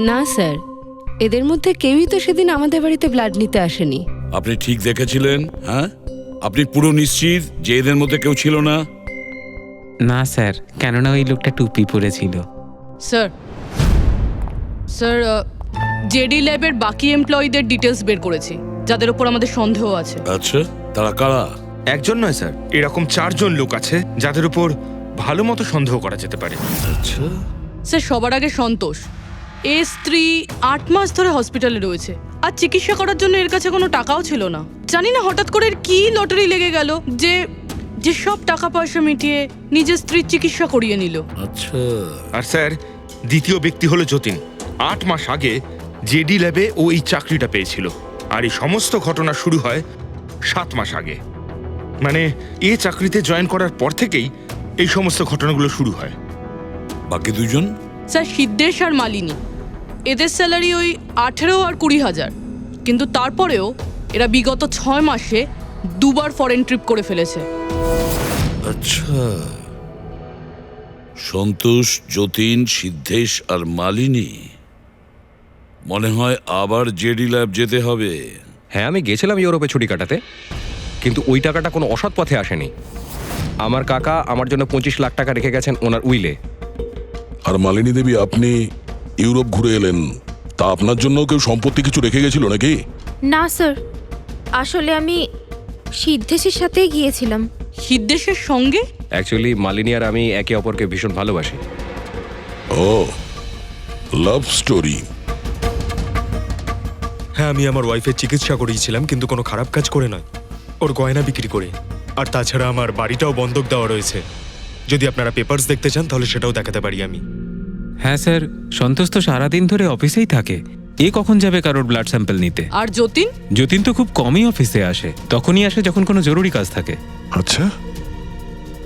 Speaker 13: না স্যার, এদের মধ্যে কেউই তো সেদিন আমাদের বাড়িতে ব্লাড নিতে আসেনি।
Speaker 5: আপনি ঠিক দেখেছিলেন? হ্যাঁ, আপনি পুরো নিশ্চিত যে এদের মধ্যে কেউ ছিল না?
Speaker 10: না স্যার, কেননা ওই লোকটা টুপি পরেছিল।
Speaker 13: স্যার স্যার জেডি ল্যাবের বাকি এমপ্লয়ীদের ডিটেলস বের করেছি, যাদের উপর আমাদের সন্দেহ আছে।
Speaker 5: আচ্ছা, তারা কারা?
Speaker 4: একজন নয় স্যার, এরকম 4 জন লোক আছে যাদের উপর ভালো মতো সন্দেহ করা যেতে পারে।
Speaker 5: আচ্ছা
Speaker 13: স্যার সবার আগে সন্তোষ, এর স্ত্রী 8 মাস ধরে হসপিটালে রয়েছে, আর চিকিৎসা করার জন্য এর কাছে কোনো টাকাও ছিল না। জানি না হঠাৎ করে এর কি লটারি লেগে গেল যে যে সব টাকা পয়সা মিটিয়ে নিজের স্ত্রীর চিকিৎসা করিয়ে নিল।
Speaker 5: আচ্ছা।
Speaker 4: আর স্যার দ্বিতীয় ব্যক্তি হলো যতীন। 8 মাস আগে জেডি ল্যাবে ও এই চাকরিটা পেয়েছিল, আর এই সমস্ত ঘটনা শুরু হয় 7 মাস আগে। মানে এ চাকরিতে জয়েন করার পর থেকেই এই সমস্ত ঘটনাগুলো শুরু হয়।
Speaker 5: বাকি দুজন?
Speaker 13: স্যার সিদ্ধেশ আর মালিনী, এদের স্যালারি ওই 18 আর 20,000, কিন্তু তারপরেও এরা বিগত 6 মাসে 2বার ফরেন ট্রিপ করে ফেলেছে।
Speaker 5: আচ্ছা, সন্তোষ, যতীন, সিদ্ধেশ আর মালিনী। মনে হয় আবার জেডি ল্যাব যেতে হবে।
Speaker 14: হ্যাঁ, আমি গেছিলাম ইউরোপে ছুটি কাটাতে, কিন্তু ওই টাকাটা কোনো অসৎ পথে আসেনি। আমার কাকা আমার জন্য 25 লাখ টাকা রেখে গেছেন ওনার উইলে।
Speaker 7: আর মালিনী দেবী, আপনি ইউরোপ ঘুরে এলেন, তা আপনার জন্য কেউ সম্পত্তি কিছু রেখে গেছিল নাকি?
Speaker 1: না স্যার, আসলে আমি সিদ্ধেশের সাথেই গিয়েছিলাম।
Speaker 13: সিদ্ধেশের সঙ্গে?
Speaker 14: অ্যাকচুয়ালি মালিনী আর আমি একে অপরকে ভীষণ ভালোবাসি।
Speaker 7: ও, লাভ স্টোরি।
Speaker 6: হ্যাঁ, আমি আমার ওয়াইফের চিকিৎসা করিয়েছিলাম, কিন্তু কোনো খারাপ কাজ করে নয়, ওর গয়না বিক্রি করে। আর তাছাড়া আমার বাড়িটাও বন্ধক দেওয়া রয়েছে। যদি আপনারা পেপারস দেখতে চান তাহলে সেটাও দেখাতে পারি আমি।
Speaker 10: হ্যাঁ স্যার, সন্তোষ তো সারাদিন ধরে অফিসেই থাকে, এ কখন যাবে কারোর ব্লাড স্যাম্পল নিতে?
Speaker 13: আর যতীন?
Speaker 10: যতীন তো খুব কমই অফিসে আসে, তখনই আসে যখন কোনো জরুরি কাজ থাকে।
Speaker 7: আচ্ছা,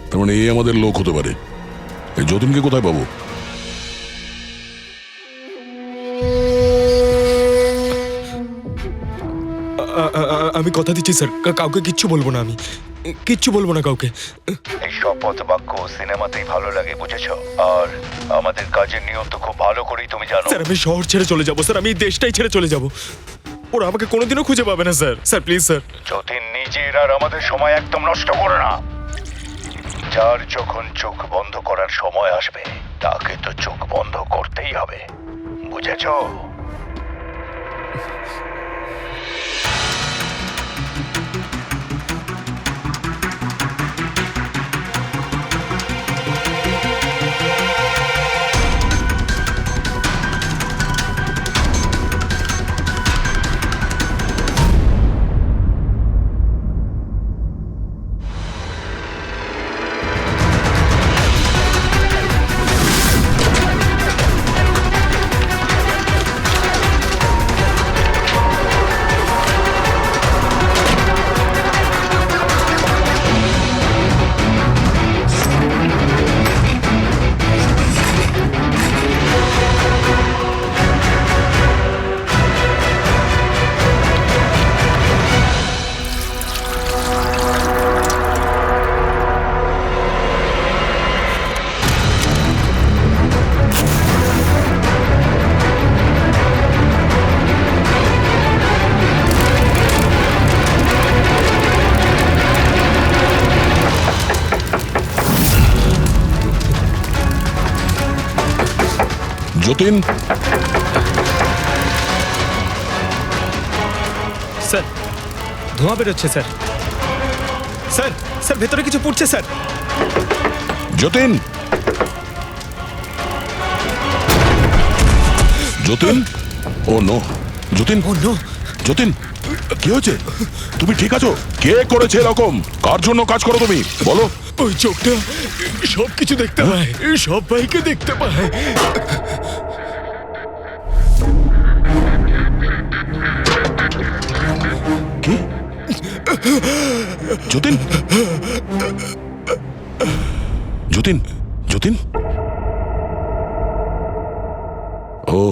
Speaker 7: তার মানে এই আমাদের লোক হতে পারে। এই যতীনকে কোথায় পাবো?
Speaker 6: আমি কথা দিচ্ছি স্যার, কাউকে কিচ্ছু বলবো না, আমি কিচ্ছু বলবো না কাউকে।
Speaker 12: এই শপথ বাক্য সিনেমাতেই ভালো লাগে, বুঝেছো? আর আমাদের কাজের নিয়ম তো খুব ভালো করেই তুমি জানো।
Speaker 6: স্যার আমি শহর ছেড়ে চলে যাবো স্যার, আমি এই দেশটাই ছেড়ে চলে যাবো। ওরা আমাকে কোনোদিনও খুঁজে পাবে না sir. Sir please sir.
Speaker 12: Jatin, নিজের আর আমাদের সময় একদম নষ্ট করো না। যার যখন চোখ বন্ধ করার সময় আসবে তাকে তো চোখ বন্ধ করতেই হবে, বুঝেছো?
Speaker 7: যতীন,
Speaker 3: স্যার ধোঁয়া বেরোচ্ছে স্যার। স্যার স্যার ভেতরে কিছু পড়ছে স্যার।
Speaker 7: যতীন, যতীন, ও নো, যতীন,
Speaker 3: ও নো,
Speaker 7: যতীন, কি হয়েছে? তুমি ঠিক আছো? কে করেছে এরকম? কার জন্য কাজ করো তুমি বলো?
Speaker 6: ওই চোখটা সবকিছু দেখতে পায়, সব ভাইকে দেখতে পায়।
Speaker 7: কি? যতীন, যতীন, যতীন, ও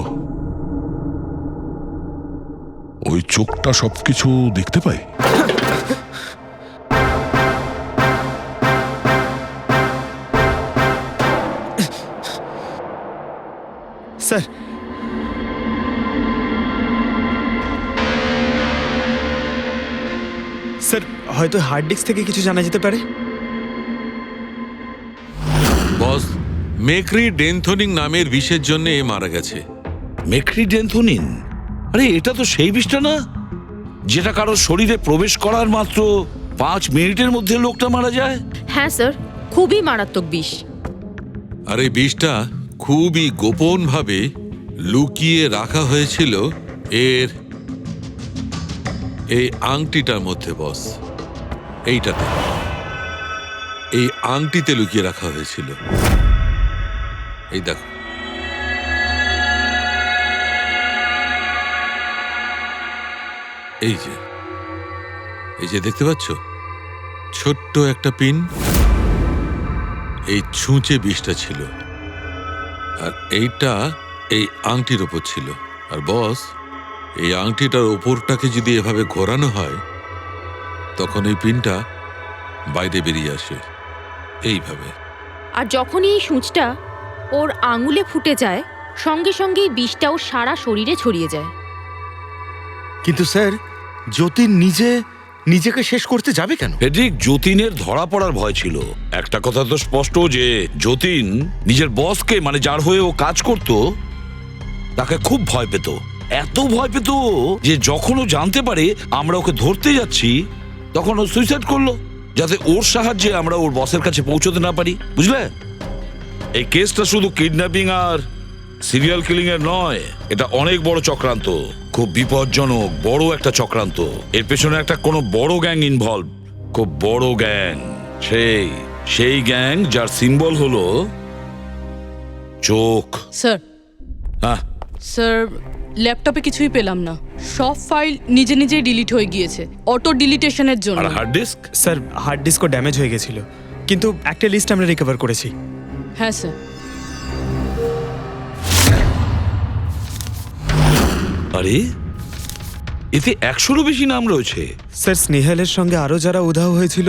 Speaker 7: ওই চোখটা সবকিছু দেখতে পায়।
Speaker 3: স্যার স্যার হয়তো হার্ড ডিস্ক থেকে কিছু জানা যেতে পারে।
Speaker 11: বস, মেক্রি ডেনথোনিং নামের বিষের জন্য এ মারা গেছে।
Speaker 5: মেক্রি ডেনথোনিন? আরে এটা তো সেই বিষটা না যেটা কারো শরীরে প্রবেশ করার মাত্র 5 মিনিটের মধ্যে লোকটা মারা যায়?
Speaker 9: হ্যাঁ স্যার, খুবই মারাত্মক বিষ।
Speaker 11: আর এই বিষটা খুবই গোপনভাবে লুকিয়ে রাখা হয়েছিল এর এই আংটিটার মধ্যে বস। এইটাতে, এই আংটিতে লুকিয়ে রাখা হয়েছিল। এই দেখো, এই যে দেখতে পাচ্ছ ছোট্ট একটা পিন, এই ছুঁচে বিষটা ছিল, আর এইটা এই আংটির ওপর ছিল। আর বস, এই আংটিটার ওপরটাকে যদি এভাবে ঘোরানো হয় তখন এই পিনটা বাইরে বেরিয়ে আসে এইভাবে।
Speaker 9: আর যখনই এই সূঁচটা ওর আঙুলে ফুটে যায়, সঙ্গে সঙ্গেই বিষটাও সারা শরীরে ছড়িয়ে যায়।
Speaker 4: কিন্তু স্যার, যতীন নিজেকে শেষ করতে যাবে কেন?
Speaker 5: ফেডরিক, যতীনের ধরা পড়ার ভয় ছিল। একটা কথা তো স্পষ্ট যে যতীন নিজের বসকে, মানে যার হয়ে ও কাজ করত, তাকে খুব ভয় পেত। এত ভয় পেত যে যখন ও জানতে পারে আমরা ওকে ধরতে যাচ্ছি, তখন ও সুইসাইড করলো, যাতে ওর সাহায্যে আমরা ওর বসের কাছে পৌঁছতে না পারি। বুঝলে, এই কেসটা শুধু কিডন্যাপিং আর সিরিয়াল কিলিং এর নয়, এটা অনেক বড় চক্রান্ত, খুব বিপজ্জনক বড় একটা চক্রান্ত। এর পেছনে একটা কোনো বড় গ্যাং ইনভলভ, খুব বড় গ্যাং। সেই গ্যাং যার সিম্বল হলো চোখ।
Speaker 13: স্যার,
Speaker 5: হ্যাঁ
Speaker 13: স্যার, ল্যাপটপে কিছুই পেলাম না। সব ফাইল নিজে নিজেই ডিলিট হয়ে গিয়েছে অটো ডিলিটেশনের জন্য।
Speaker 5: আর হার্ড ডিস্ক?
Speaker 3: স্যার হার্ড ডিস্কও ড্যামেজ হয়ে গেছিল, কিন্তু একটা লিস্ট আমরা রিকভার করেছি।
Speaker 13: হ্যাঁ স্যার।
Speaker 5: আরে এতে 100-রও বেশি নাম রয়েছে।
Speaker 3: স্যার স্নেহালের সঙ্গে আরো যারা উধাও হয়েছিল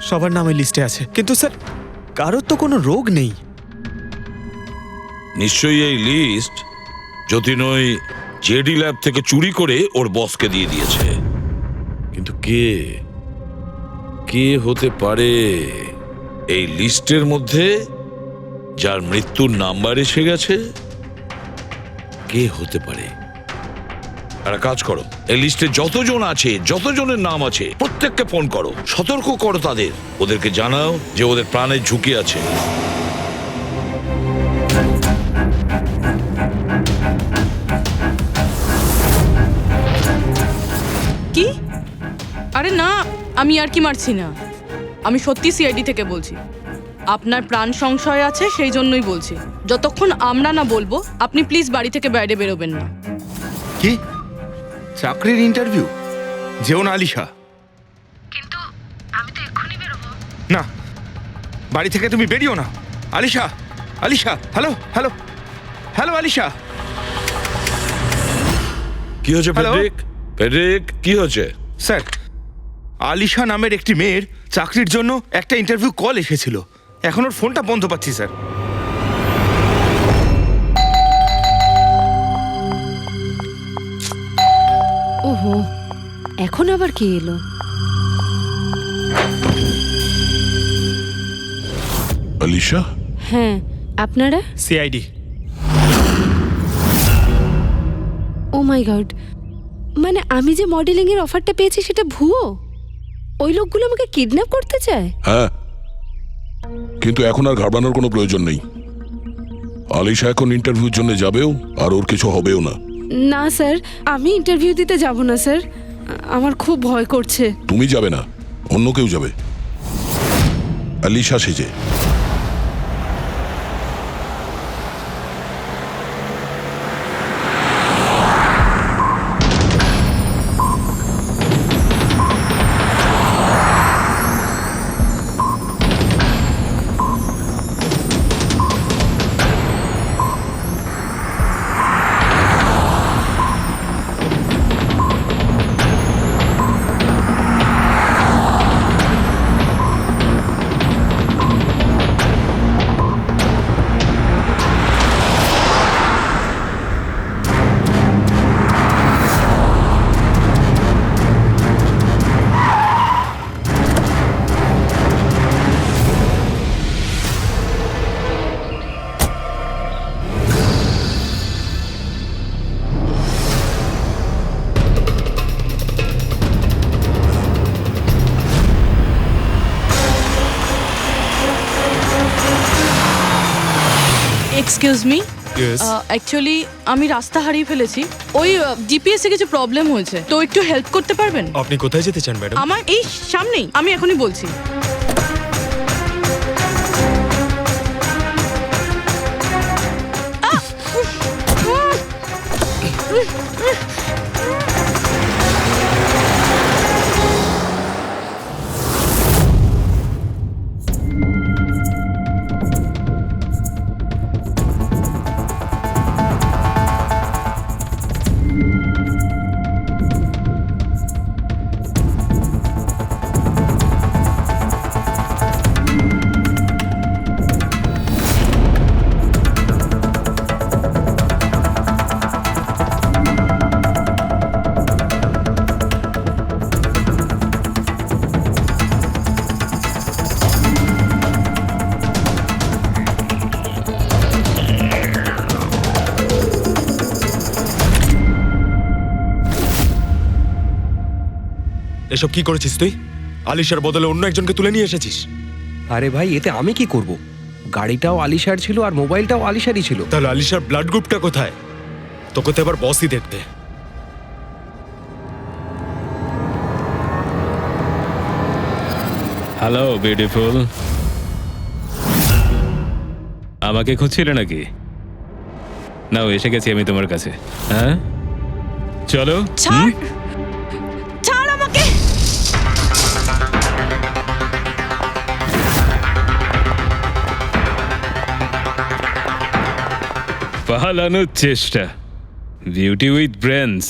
Speaker 3: সবার নাম ওই লিস্টে আছে, কিন্তু স্যার কারোর তো কোনো রোগ নেই।
Speaker 5: নিশ্চয়ই এই লিস্ট যতীন ওই জেডি ল্যাব থেকে চুরি করে ওর বসকে দিয়ে দিয়েছে। কিন্তু কে হতে পারে এই লিস্টের মধ্যে যার মৃত্যুর নাম্বার এসে গেছে? কে হতে পারে? একটা কাজ করো, এই লিস্টে যতজন আছে, যতজনের নাম আছে, প্রত্যেককে ফোন করো, সতর্ক করো তাদের, ওদেরকে জানাও যে ওদের প্রাণের ঝুঁকি আছে।
Speaker 13: কি? আরে না, আমি আর কি মারছি না। আমি সত্যি সিআইডি থেকে বলছি। আপনার প্রাণ সংশয় আছে, সেই জন্যই বলছি। যতক্ষণ আমরা না বলবো, আপনি প্লিজ বাড়ি থেকে বাইরে বেরোবেন না।
Speaker 4: কি চাকরির ইন্টারভিউ? যেও না আলিশা।
Speaker 2: কিন্তু আমি তো এক্ষুনি বেরোবো।
Speaker 4: না, বাড়ি থেকে তুমি বেরিও না। Alisha, Alisha, hello hello hello Alisha.
Speaker 5: কি হয়েছে ফেডরিক? ফেডরিক, কি হয়েছে?
Speaker 4: স্যার, আলিশা নামের একটি মেয়ের চাকরির জন্য একটা ইন্টারভিউ কল এসেছিল। এখন ওর ফোনটা বন্ধ পাচ্ছি স্যার।
Speaker 9: ওহো, এখন আবার কে এলো?
Speaker 7: আলিশা,
Speaker 9: হ্যাঁ, আপনারা?
Speaker 3: সিআইডি।
Speaker 15: ও মাই গড, মানে আমি যে মডেলিং এর অফারটা পেয়েছি সেটা ভুয়ো? ওই লোকগুলো আমাকে কিডন্যাপ করতে চায়?
Speaker 7: হ্যাঁ, কিন্তু এখন আর ঘাবড়ানোর কোনো প্রয়োজন নেই। আলিশা এখন ইন্টারভিউর জন্য যাবেও, আর ওর কিছু হবেও না।
Speaker 15: না স্যার, আমি ইন্টারভিউ দিতে যাব না স্যার, আমার খুব ভয় করছে।
Speaker 7: তুমি যাবে না, অন্য কেউ যাবে, আলিশা সেজে।
Speaker 13: এক্সকিউজ মি, অ্যাকচুয়ালি আমি রাস্তা হারিয়ে ফেলেছি। ওই জিপিএস এ কিছু প্রবলেম হয়েছে, তো একটু হেল্প করতে পারবেন?
Speaker 6: আপনি কোথায় যেতে চান ম্যাডাম?
Speaker 13: আমার এই সামনেই, আমি এখনই বলছি।
Speaker 6: এসব কি করেছিস তুই? আলিশার বদলে অন্য একজনকে তুলে নিয়ে এসেছিস।
Speaker 14: আরে ভাই, এতে আমি কি করব? গাড়িটাও আলিশার ছিল আর মোবাইলটাও আলিশারই ছিল।
Speaker 6: তাহলে আলিশার ব্লাড গ্রুপটা কোথায়? তোকে তো এবার বসই দেখবে।
Speaker 10: হ্যালো বিউটিফুল, আমাকে খুঁজছিলে নাকি? নাও, এসে গেছি আমি তোমার কাছে। হ্যাঁ, চলো।
Speaker 13: ছাড়, ছাড় আমাকে।
Speaker 10: পালানোর চেষ্টা, বিউটি উইথ ব্রেনস।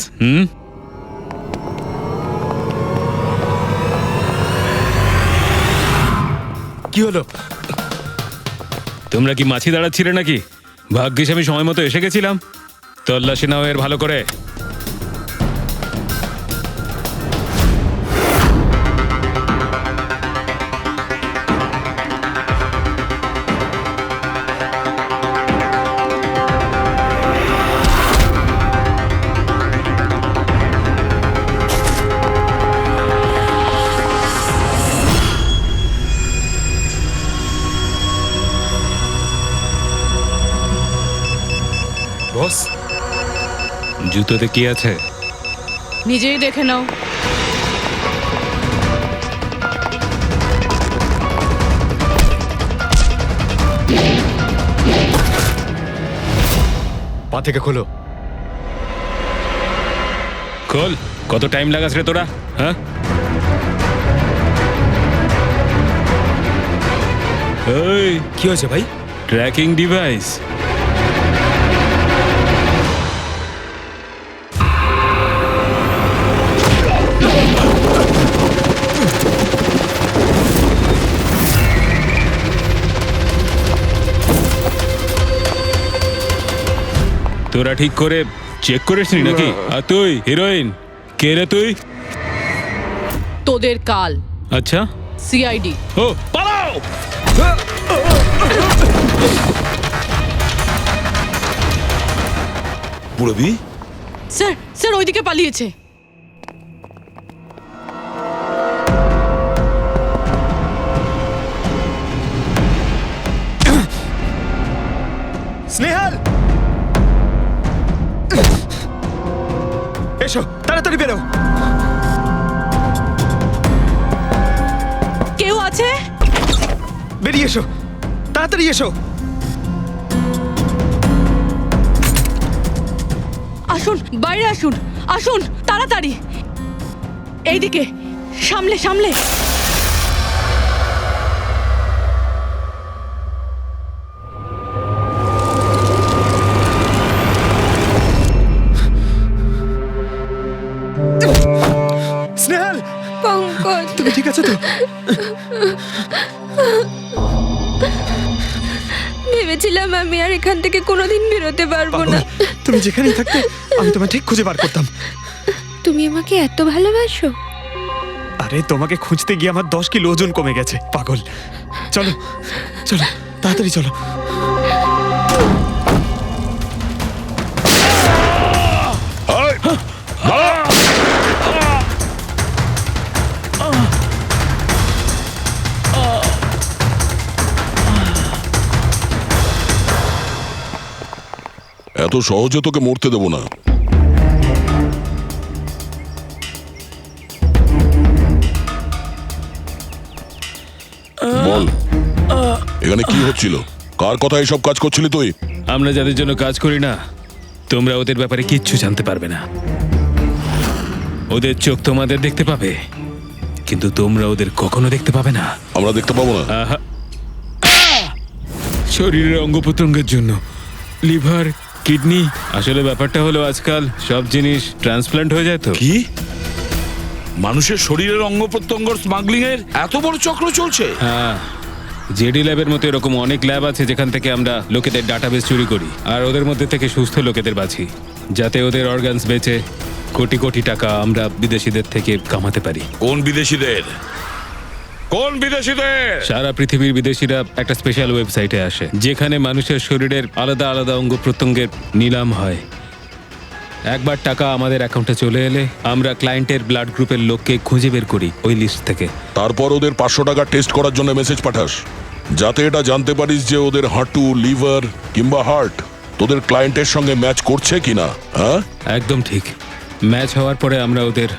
Speaker 6: কি হলো?
Speaker 10: তোমরা কি মাছি দাঁড়াচ্ছিলে নাকি? ভাগ্যিস আমি সময় মতো এসে গেছিলাম। তল্লাশি নাও এর ভালো করে।
Speaker 6: বস,
Speaker 10: জুতোতে কি আছে?
Speaker 13: নিজেই দেখে নাও।
Speaker 6: পা থেকে খোলো।
Speaker 10: খোল। কত টাইম লাগাস রে তোরা? হ্যাঁ, এই
Speaker 6: কি হয়েছে ভাই?
Speaker 10: Tracking device. তোরা ঠিক করে চেক করিসনি নাকি? আর তুই হিরোইন, কে রে তুই?
Speaker 13: তোদের কাল।
Speaker 10: আচ্ছা,
Speaker 13: সিআইডি।
Speaker 10: ও পালাও।
Speaker 5: পুরবি,
Speaker 13: স্যার স্যার ওইদিকে পালিয়েছে।
Speaker 3: স্নেহাল, এসো তাড়াতাড়ি বেরো।
Speaker 13: কেউ আছে?
Speaker 3: বেরিয়ে এসো, তাড়াতাড়ি এসো।
Speaker 13: আসুন, বাইরে আসুন, আসুন তাড়াতাড়ি। এইদিকে, সামলে সামলে।
Speaker 3: স্নেহাল,
Speaker 1: পঙ্কজ,
Speaker 3: তুমি ঠিক আছো তো?
Speaker 1: ভেবেছিলাম আমি আর এখান থেকে কোনোদিন বেরোতে পারবো না।
Speaker 3: তুমি যেখানেই থাকতে আমি তোমায় ঠিক খুঁজে বার করতাম।
Speaker 1: তুমি আমাকে এত ভালোবাসো?
Speaker 3: আরে তোমাকে খুঁজতে গিয়ে আমার 10 কিলো ওজন কমে গেছে, পাগল। চলো চলো, তাড়াতাড়ি চলো।
Speaker 7: এত সহজে তোকে মরতে দেবো না। বল, এখানে কি হচ্ছিল? কার কথা এসব কাজ করছিলি তুই?
Speaker 10: আমরা যাদের জন্য কাজ করি না, তোমরা ওদের ব্যাপারে কিচ্ছু জানতে পারবে না। ওদের চোখ তোমাদের দেখতে পাবে, কিন্তু তোমরা ওদের কখনো দেখতে পাবে না।
Speaker 7: আমরা দেখতে পাবো না?
Speaker 10: শরীরের অঙ্গ প্রত্যঙ্গের জন্য, লিভার, কিডনি। আসলে ব্যাপারটা হলো আজকাল সব জিনিস ট্রান্সপ্লান্ট হয়ে যায়। তো
Speaker 5: কি মানুষের শরীরের অঙ্গ প্রত্যঙ্গ স্মাগলিং এর এত বড় চক্র চলছে?
Speaker 10: হ্যাঁ, জেডি ল্যাবের মতো এরকম অনেক ল্যাব আছে যেখান থেকে আমরা লোকেদের ডাটাবেস চুরি করি আর ওদের মধ্যে থেকে সুস্থ লোকেদের বাছি, যাতে ওদের অর্গানস বেচে কোটি কোটি টাকা আমরা বিদেশিদের থেকে কামাতে পারি।
Speaker 5: কোন বিদেশিদের? কোন বিদেশিদের?
Speaker 10: সারা পৃথিবীর বিদেশিরা একটা স্পেশাল ওয়েবসাইটে আসে যেখানে মানুষের শরীরের আলাদা আলাদা অঙ্গ প্রত্যঙ্গের নিলাম হয়। একবার টাকা আমাদের অ্যাকাউন্টে চলে এলে আমরা ক্লায়েন্টের ব্লাড গ্রুপের লোককে খুঁজে বের করি ওই লিস্ট থেকে।
Speaker 7: তারপর ওদের 500 টাকা টেস্ট করার জন্য মেসেজ পাঠাস, যাতে এটা জানতে পারিস যে ওদের হাঁটু, লিভার কিংবা হার্ট তোদের ক্লায়েন্টের সঙ্গে ম্যাচ করছে কিনা। হ্যাঁ,
Speaker 10: একদম ঠিক। ম্যাচ হওয়ার পরে আমরা ওদের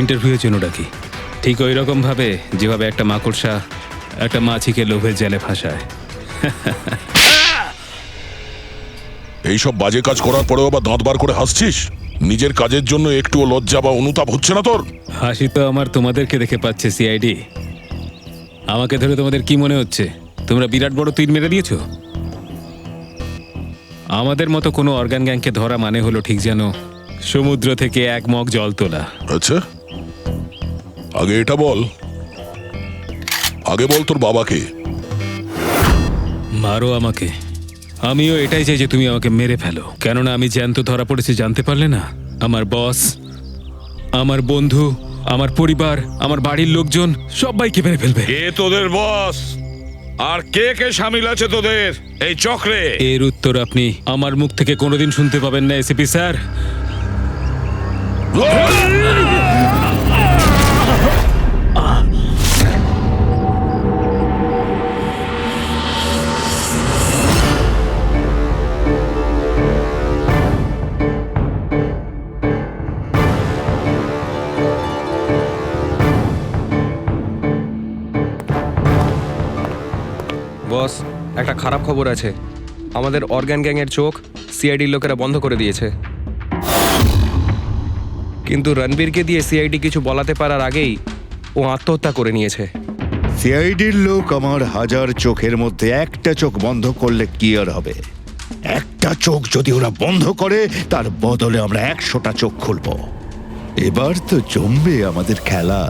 Speaker 10: ইন্টারভিউয়ের জন্য ডাকি, ঠিক ওই রকম ভাবে যেভাবে একটা মাকড়সা একটা মাছিকে লোভের জালে ফাঁসায়।
Speaker 7: এইসব বাজে কাজ করার পরেও আবার দাঁত বার করে হাসছিস? নিজের কাজের জন্য একটুও লজ্জা বা অনুতাপ হচ্ছে না তোর?
Speaker 10: হাসি তো আমার তোমাদেরকে দেখে পাচ্ছে সিআইডি। আমাকে ধরে তোমাদের কি মনে হচ্ছে তোমরা বিরাট বড় তীর মেরে দিয়েছো? আমাদের মতো কোনো অর্গান গ্যাংকে ধরা মানে হলো ঠিক যেন সমুদ্র থেকে এক মগ জল তোলা।
Speaker 7: আচ্ছা, আগে এটা বল, আগে বল তোর বাবাকে।
Speaker 10: মারো আমাকে, আমিও এটাই চাই যে তুমি আমাকে মেরে ফেলো, কেননা আমি জ্যান্ত ধরা পড়েছি জানতে পারলে না? আমার বস, আমার বন্ধু, আমার পরিবার, আমার বাড়ির লোকজন সবাইকে মেরে ফেলবে।
Speaker 5: কে তোদের বস আর কে কে শামিল আছে তোদের এই চক্রে?
Speaker 10: এর উত্তর আপনি আমার মুখ থেকে কোনোদিন শুনতে পাবেন না এসিপি স্যার।
Speaker 14: বস, একটা খারাপ খবর আছে। আমাদের অর্গান গ্যাংয়ের চোখ সিআইডির লোকেরা বন্ধ করে দিয়েছে। কিন্তু রণবীরকে দিয়ে সিআইডি কিছু বলাতে পারার আগেই ও আত্মহত্যা করে নিয়েছে।
Speaker 12: সিআইডির লোক আমার 1000 চোখের মধ্যে একটা চোখ বন্ধ করলে কি আর হবে? একটা চোখ যদি ওরা বন্ধ করে তার বদলে আমরা 100টা চোখ খুলবো। এবার তো জমবে আমাদের খেলা।